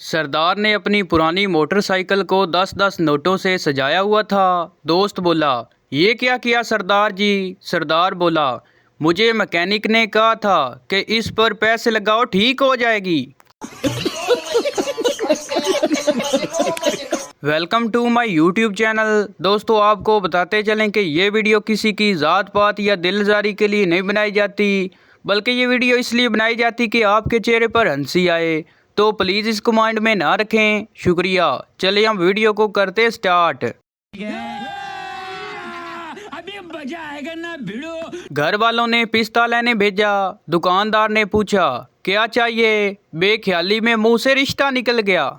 सरदार ने अपनी पुरानी मोटरसाइकिल को 10-10 नोटों से सजाया हुआ था। दोस्त बोला, ये क्या किया सरदार जी? सरदार बोला, मुझे मैकेनिक ने कहा था कि इस पर पैसे लगाओ ठीक हो जाएगी। Welcome to my YouTube channel. दोस्तों, आपको बताते चलें कि ये वीडियो किसी की ज़ात पात या दिलजारी के लिए नहीं बनाई जाती, बल्कि ये वीडियो इसलिए बनाई जाती कि आपके चेहरे पर हंसी आए। तो प्लीज़ इसको माइंड में ना रखें। शुक्रिया। चलिए हम वीडियो को करते स्टार्ट। अभी मजा आएगा ना भिड़ो। घर वालों ने पिस्ता लेने भेजा। दुकानदार ने पूछा, क्या चाहिए? बेख्याली में मुंह से रिश्ता निकल गया।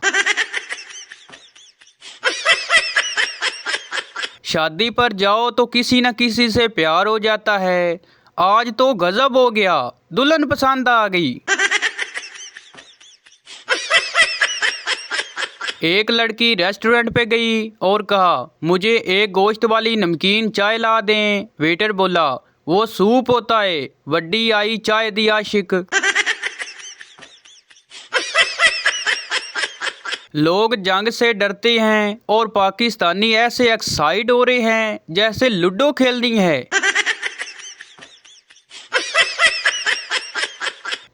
शादी पर जाओ तो किसी न किसी से प्यार हो जाता है। आज तो गजब हो गया, दुल्हन पसंद आ गई। एक लड़की रेस्टोरेंट पे गई और कहा, मुझे एक गोश्त वाली नमकीन चाय ला दें। वेटर बोला, वो सूप होता है। वड्डी आई चाय दी आशिक। लोग जंग से डरते हैं और पाकिस्तानी ऐसे एक्साइट हो रहे हैं जैसे लूडो खेलनी है।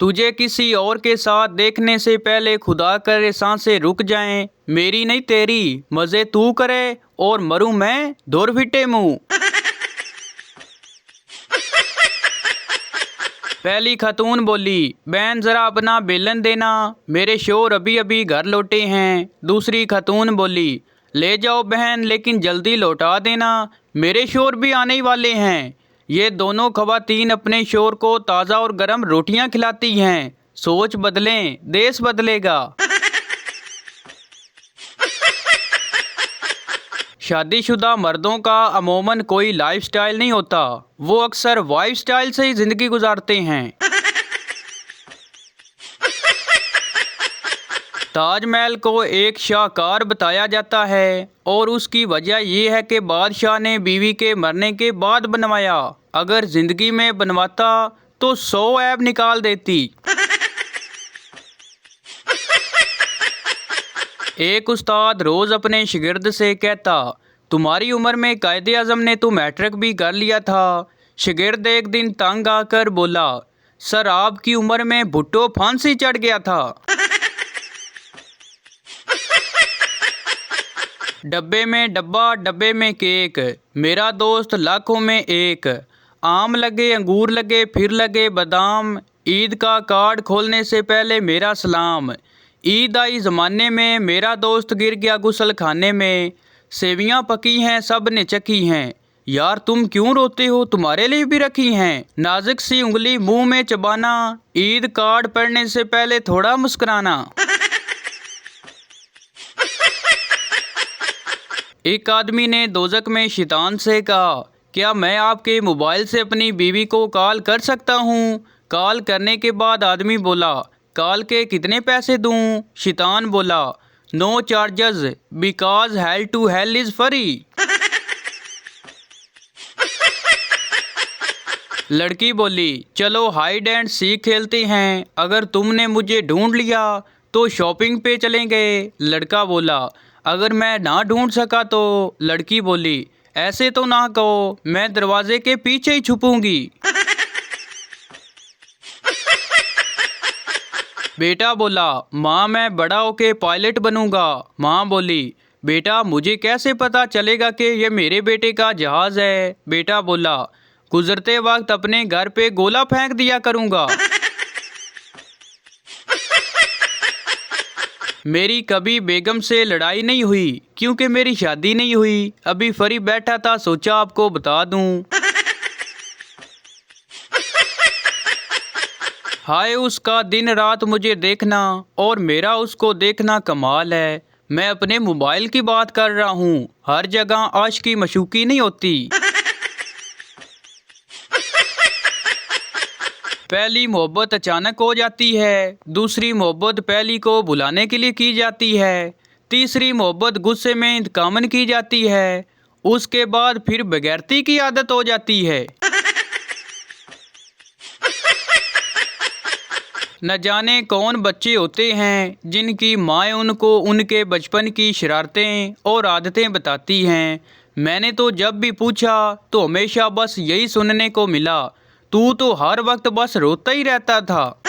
तुझे किसी और के साथ देखने से पहले खुदा करे सांसें रुक जाएं। मेरी नहीं तेरी, मजे तू करे और मरूं मैं दौर फिटे मुंह। पहली खतून बोली, बहन जरा अपना बेलन देना, मेरे शोर अभी अभी घर लौटे हैं। दूसरी खतून बोली, ले जाओ बहन लेकिन जल्दी लौटा देना, मेरे शोर भी आने ही वाले हैं। ये दोनों खवातीन अपने शोर को ताज़ा और गर्म रोटियां खिलाती हैं। सोच बदलें, देश बदलेगा। शादीशुदा मर्दों का अमूमन कोई लाइफस्टाइल नहीं होता, वो अक्सर वाइफ स्टाइल से ही जिंदगी गुजारते हैं। ताजमहल को एक शाहकार बताया जाता है और उसकी वजह यह है कि बादशाह ने बीवी के मरने के बाद बनवाया। अगर जिंदगी में बनवाता तो 100 ऐब निकाल देती। एक उस्ताद रोज अपने शागिर्द से कहता, तुम्हारी उम्र में कायदे आज़म ने तो मैट्रिक भी कर लिया था। शागिर्द एक दिन तंग आकर बोला, सर आपकी उम्र में भुट्टो फांसी चढ़ गया था। डब्बे में डब्बा, डब्बे में केक, मेरा दोस्त लाखों में एक। आम लगे, अंगूर लगे, फिर लगे बादाम, ईद का कार्ड खोलने से पहले मेरा सलाम। ईद आई ज़माने में, मेरा दोस्त गिर गया गुसल खाने में। सेवियाँ पकी हैं, सब ने चखी हैं, यार तुम क्यों रोते हो, तुम्हारे लिए भी रखी हैं। नाजुक सी उंगली मुंह में चबाना, ईद कार्ड पढ़ने से पहले थोड़ा मुस्कुराना। एक आदमी ने दोजक में शैतान से कहा, क्या मैं आपके मोबाइल से अपनी बीवी को कॉल कर सकता हूँ? कॉल करने के बाद आदमी बोला, कॉल के कितने पैसे दूँ? शैतान बोला, no charges because hell to hell is free. लड़की बोली, चलो हाइड एंड सीक खेलते हैं, अगर तुमने मुझे ढूंढ लिया तो शॉपिंग पे चलेंगे। लड़का बोला, अगर मैं ना ढूंढ सका तो? लड़की बोली, ऐसे तो ना कहो, मैं दरवाजे के पीछे ही छुपूंगी। बेटा बोला, माँ मैं बड़ा होके पायलट बनूंगा। माँ बोली, बेटा मुझे कैसे पता चलेगा कि ये मेरे बेटे का जहाज है? बेटा बोला, गुजरते वक्त अपने घर पे गोला फेंक दिया करूंगा। मेरी कभी बेगम से लड़ाई नहीं हुई क्योंकि मेरी शादी नहीं हुई। अभी फ्री बैठा था, सोचा आपको बता दूं। हाय उसका दिन रात मुझे देखना और मेरा उसको देखना कमाल है। मैं अपने मोबाइल की बात कर रहा हूँ, हर जगह आशिकी मशूकी नहीं होती। पहली मोहब्बत अचानक हो जाती है, दूसरी मोहब्बत पहली को बुलाने के लिए की जाती है, तीसरी मोहब्बत गुस्से में इंतकामन की जाती है, उसके बाद फिर बगैरती की आदत हो जाती है। न जाने कौन बच्चे होते हैं जिनकी माएँ उनको उनके बचपन की शरारतें और आदतें बताती हैं। मैंने तो जब भी पूछा तो हमेशा बस यही सुनने को मिला, तू तो हर वक्त बस रोता ही रहता था।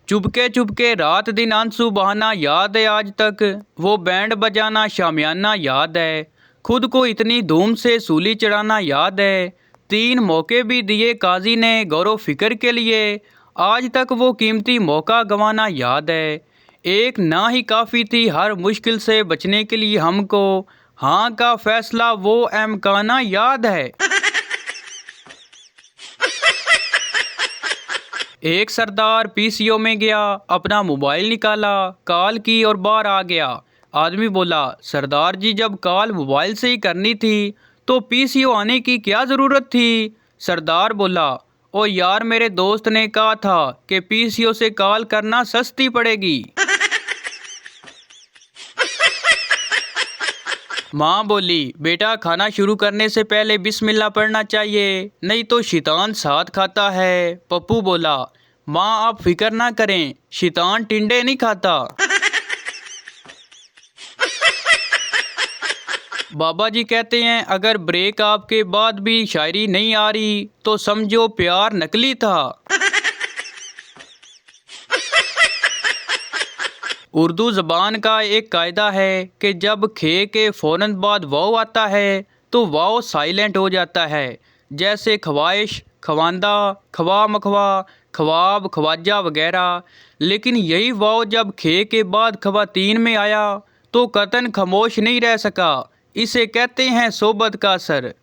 चुपके चुपके रात दिन आंसू बहाना याद है आज तक, वो बैंड बजाना शामियाना याद है, खुद को इतनी धूम से सूली चढ़ाना याद है, 3 मौके भी दिए काजी ने गौरव फिक्र के लिए, आज तक वो कीमती मौका गंवाना याद है। एक ना ही काफ़ी थी हर मुश्किल से बचने के लिए हमको, हाँ का फैसला वो एमकाना याद है। एक सरदार पीसीओ में गया, अपना मोबाइल निकाला, कॉल की और बाहर आ गया। आदमी बोला, सरदार जी जब कॉल मोबाइल से ही करनी थी तो पीसीओ आने की क्या ज़रूरत थी? सरदार बोला, ओ यार मेरे दोस्त ने कहा था कि पीसीओ से कॉल करना सस्ती पड़ेगी। माँ बोली, बेटा खाना शुरू करने से पहले बिस्मिल्लाह पढ़ना चाहिए, नहीं तो शैतान साथ खाता है। पप्पू बोला, माँ आप फिक्र ना करें, शैतान टिंडे नहीं खाता। बाबा जी कहते हैं अगर ब्रेक आपके बाद भी शायरी नहीं आ रही तो समझो प्यार नकली था। उर्दू ज़बान का एक कायदा है कि जब खे के फ़ौरन बाद वाव आता है तो वाव साइलेंट हो जाता है, जैसे ख्वाहिश, खवांदा, खवा मखवा, ख्वाब, ख्वाजा वगैरह। लेकिन यही वाव जब खे के बाद खवातीन में आया तो कतन खामोश नहीं रह सका, इसे कहते हैं सोबत का असर।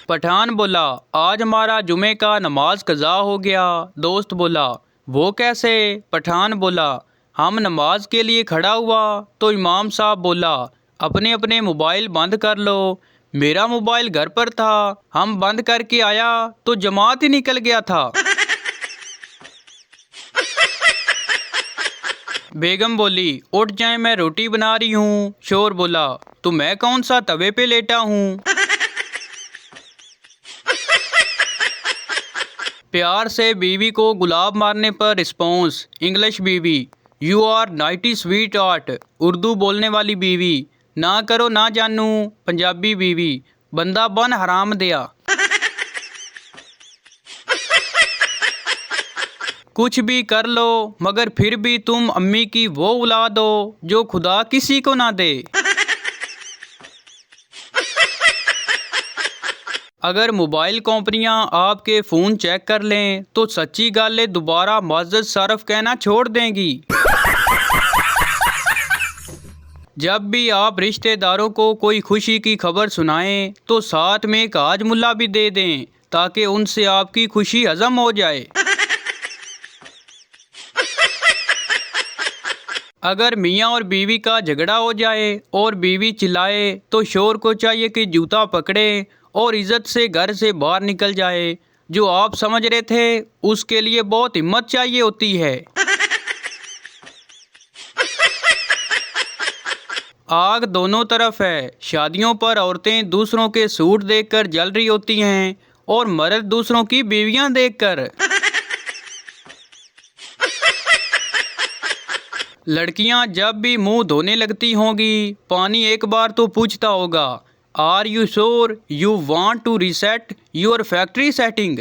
पठान बोला, आज हमारा जुमे का नमाज कज़ा हो गया। दोस्त बोला, वो कैसे? पठान बोला, हम नमाज के लिए खड़ा हुआ तो इमाम साहब बोला, अपने अपने मोबाइल बंद कर लो। मेरा मोबाइल घर पर था, हम बंद करके आया तो जमात ही निकल गया था। बेगम बोली, उठ जाए मैं रोटी बना रही हूँ। शोर बोला, तो मैं कौन सा तवे पे लेटा हूँ? प्यार से बीवी को गुलाब मारने पर रिस्पॉन्स। इंग्लिश बीवी, you are nighty sweetheart. Urdu बोलने वाली बीवी, ना करो ना जानू। पंजाबी बीवी, बंदा बन हराम दिया। कुछ भी कर लो मगर फिर भी तुम अम्मी की वो औलाद हो जो खुदा किसी को ना दे। अगर मोबाइल कंपनियां आपके फ़ोन चेक कर लें तो सच्ची गाले दोबारा मुअज़्ज़ज़ सरफ कहना छोड़ देंगी। जब भी आप रिश्तेदारों को कोई खुशी की खबर सुनाएं तो साथ में एक आज मुल्ला भी दे दें ताकि उनसे आपकी खुशी हजम हो जाए। अगर मियाँ और बीवी का झगड़ा हो जाए और बीवी चिल्लाए तो शोर को चाहिए कि जूता पकड़े और इज्जत से घर से बाहर निकल जाए। जो आप समझ रहे थे उसके लिए बहुत हिम्मत चाहिए होती है। आग दोनों तरफ है। शादियों पर औरतें दूसरों के सूट देखकर जल रही होती हैं और मर्द दूसरों की बीवियां देखकर। लड़कियां जब भी मुंह धोने लगती होंगी पानी एक बार तो पूछता होगा, are you sure you want to reset your factory setting.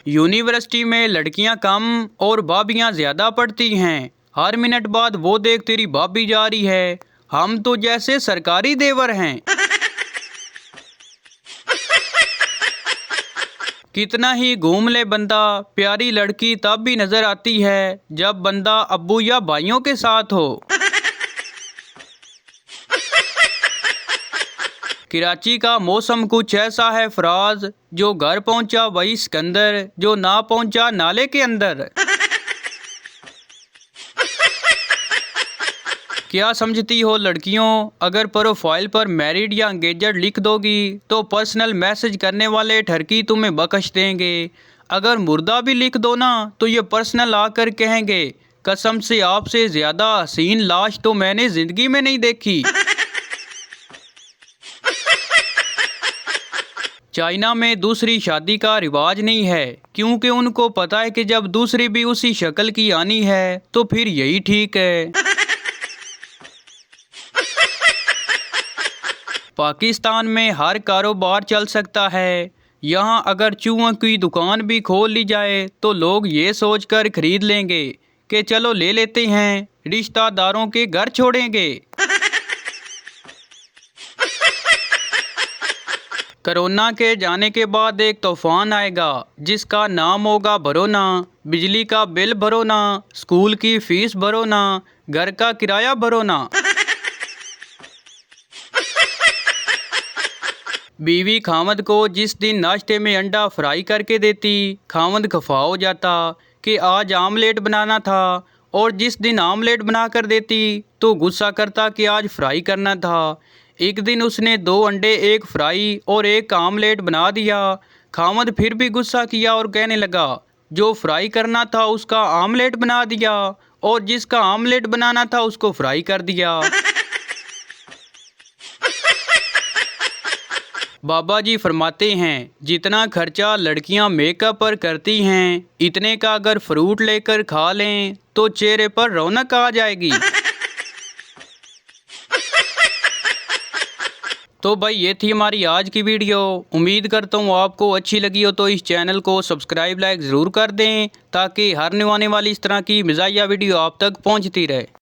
University में लड़कियां कम और भाभियां ज़्यादा पढ़ती हैं। हर मिनट बाद वो देख तेरी भाभी जा रही है, हम तो जैसे सरकारी देवर हैं। कितना ही घूम ले बंदा, प्यारी लड़की तब भी नज़र आती है जब बंदा अब्बू या भाइयों के साथ हो। कराची का मौसम कुछ ऐसा है फराज, जो घर पहुंचा वही सिकंदर, जो ना पहुंचा नाले के अंदर। क्या समझती हो लड़कियों, अगर प्रोफाइल पर मैरिड या एंगेजड लिख दोगी तो पर्सनल मैसेज करने वाले ठरकी तुम्हें बख्श देंगे। अगर मुर्दा भी लिख दो ना तो ये पर्सनल आकर कहेंगे कसम से आपसे ज्यादा हसीन लाश तो मैंने जिंदगी में नहीं देखी। चाइना में दूसरी शादी का रिवाज नहीं है, क्योंकि उनको पता है कि जब दूसरी भी उसी शक्ल की आनी है तो फिर यही ठीक है। पाकिस्तान में हर कारोबार चल सकता है। यहाँ अगर चूहों की दुकान भी खोल ली जाए तो लोग ये सोचकर खरीद लेंगे कि चलो ले लेते हैं, रिश्तेदारों के घर छोड़ेंगे। कोरोना के जाने के बाद एक तूफान आएगा जिसका नाम होगा भरो ना। बिजली का बिल भरो ना, स्कूल की फीस भरो ना, घर का किराया भरो ना। बीवी खामद को जिस दिन नाश्ते में अंडा फ्राई करके देती, खामद खफा हो जाता कि आज आमलेट बनाना था, और जिस दिन आमलेट बना कर देती तो गुस्सा करता कि आज फ्राई करना था। एक दिन उसने 2 अंडे, एक फ्राई और एक आमलेट बना दिया। खामद फिर भी गुस्सा किया और कहने लगा, जो फ्राई करना था उसका आमलेट बना दिया और जिसका आमलेट बनाना था उसको फ्राई कर दिया। बाबा जी फरमाते हैं, जितना खर्चा लड़कियां मेकअप पर करती हैं, इतने का अगर फ्रूट लेकर खा लें तो चेहरे पर रौनक आ जाएगी। तो भाई ये थी हमारी आज की वीडियो। उम्मीद करता हूँ आपको अच्छी लगी हो, तो इस चैनल को सब्सक्राइब लाइक ज़रूर कर दें ताकि हर आने वाली इस तरह की मज़ाहिया वीडियो आप तक पहुँचती रहे।